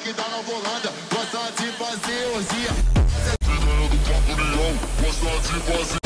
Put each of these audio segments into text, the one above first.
que tá na volanda, gosta de fazer orgia. Filha do Papo Leão, gosta de fazer.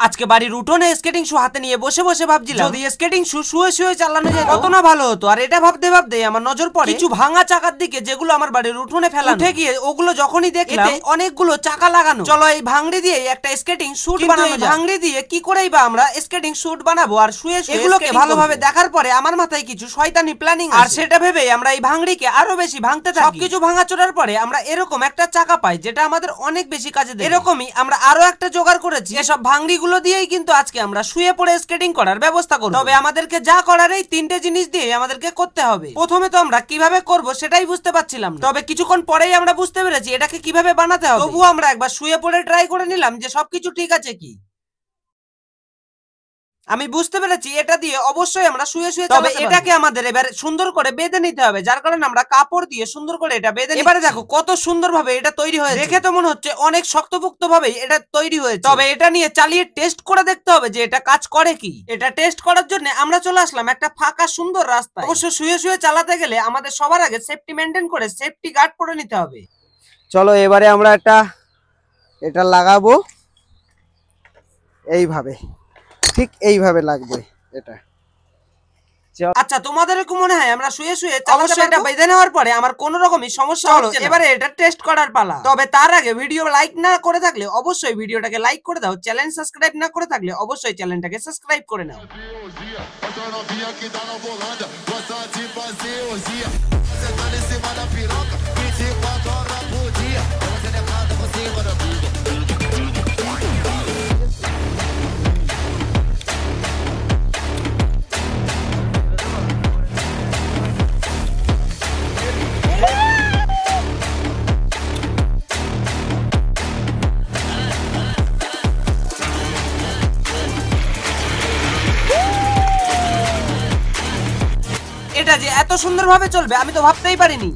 আজকে বাড়ির উঠোনে skating শু হাতে নিয়ে বসে বসে ভাবছিলাম যদি স্কেটিং শু শুয়ে শুয়ে চালানো যায় কত না ভালো হতো। আর এটা ভাবতে ভাবতে আমার নজর পড়ে কিছু ভাঙা চাকার দিকে, যেগুলো আমার বাড়ির উঠোনে ফেলা। উঠে গিয়ে ওগুলো যখনই দেখলাম অনেকগুলো চাকা লাগানো। চলো এই ভাঙড়ি দিয়ে একটা স্কেটিং শুট বানানো যায়। ভাঙড়ি দিয়ে কি করেই বা আমরা স্কেটিং শুট বানাবো আর শুয়ে শুয়ে এগুলোকে ভালোভাবে দেখার পরে আমার মাথায় কিছু শয়তানি প্ল্যানিং আর সেটা ভেবেই আমরা এই ভাঙড়িকে আরো বেশি ভাঙতে থাকি। সবকিছু ভাঙা চোরার পরে আমরা এরকম একটা চাকা পাই যেটা আমাদের অনেক বেশি কাজে দেয়। এরকমই আমরা আরো একটা জোগাড় করেছি। এসব ভাঙড়ি গুলো দিয়েই কিন্তু আজকে আমরা শুয়ে পড়ে স্কেটিং করার ব্যবস্থা করব। তবে আমাদেরকে যা করার এই তিনটে জিনিস দিয়ে আমাদেরকে করতে হবে। প্রথমে তো আমরা কিভাবে করব সেটাই বুঝতে পারছিলাম না, তবে কিছুক্ষণ পরেই আমরা বুঝতে পেরেছি এটাকে কিভাবে বানাতে হবে। তবুও আমরা একবার শুয়ে পড়ে ট্রাই করে নিলাম যে সবকিছু ঠিক আছে কি। আমি বুঝতে পেরেছি এটা দিয়ে অবশ্যই আমরা শুয়ে শুয়ে তবে এটাকে আমাদের এবার সুন্দর করে বেঁধে নিতে হবে, যার কারণে আমরা কাপড় দিয়ে সুন্দর করে এটা বেঁধে। এবারে দেখো কত সুন্দরভাবে এটা তৈরি হয়েছে, দেখে তো মনে হচ্ছে অনেক শক্তপোক্ত ভাবে এটা তৈরি হয়েছে। তবে এটা নিয়ে চালিয়ে টেস্ট করে দেখতে হবে যে এটা কাজ করে কি। এটা টেস্ট করার জন্য আমরা চলে আসলাম একটা ফাঁকা সুন্দর রাস্তা। অবশ্য শুয়ে শুয়ে চালাতে গেলে আমাদের সবার আগে সেফটি মেনটেন করে সেফটি গার্ড পরে নিতে হবে। চলো এবারে আমরা এটা লাগাবো এইভাবে, ঠিক এইভাবে লাগবে এটা। আচ্ছা তোমাদের কি মনে হয় আমরা শুয়ে শুয়ে অবশ্যই এটা বেঁধে নেওয়ার পরে আমার কোনো রকমই সমস্যা হচ্ছে না? এবারে এটা টেস্ট করার পালা। তবে তার আগে ভিডিও লাইক না করে থাকলে অবশ্যই ভিডিওটাকে লাইক করে দাও। চ্যানেল সাবস্ক্রাইব না করে থাকলে অবশ্যই চ্যানেলটাকে সাবস্ক্রাইব করে নাও। Essa novinha que tá na volanda, gosta de fazer orgia. Você tá em cima da piroca, 24 horas por dia. Você levanta por cima da piroca. এটা যে এত সুন্দরভাবে চলবে আমি তো ভাবতেই পারিনি।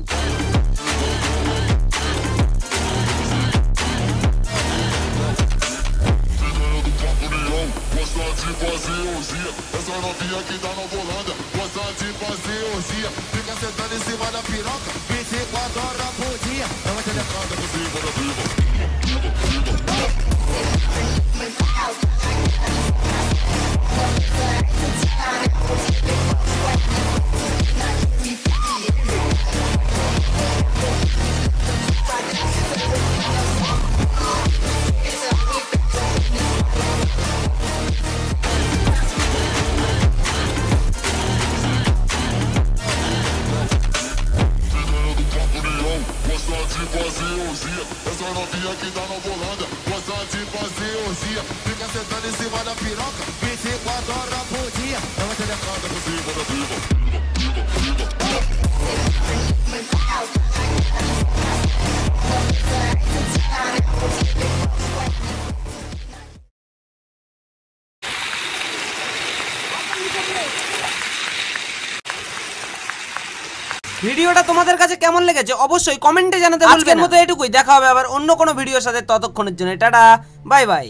Essa novinha que tá na volanda, gosta de fazer orgia. Fica sentando em cima da piroca, 24 horas por dia. Ela te levanta por cima da piroca. Essa novinha que tá na volanda, gosta de fazer orgia. Fica sentando em cima da piroca, 24 horas por dia. Ela te levanta por cima da piroca. ভিডিওটা তোমাদের কাছে কেমন লেগেছে অবশ্যই কমেন্টে জানাতে ভুলবেন না। আজকের মতো এটুকুই, দেখা হবে আবার অন্য কোনো ভিডিওর সাথে। ততক্ষণের জন্য টাটা, বাই বাই।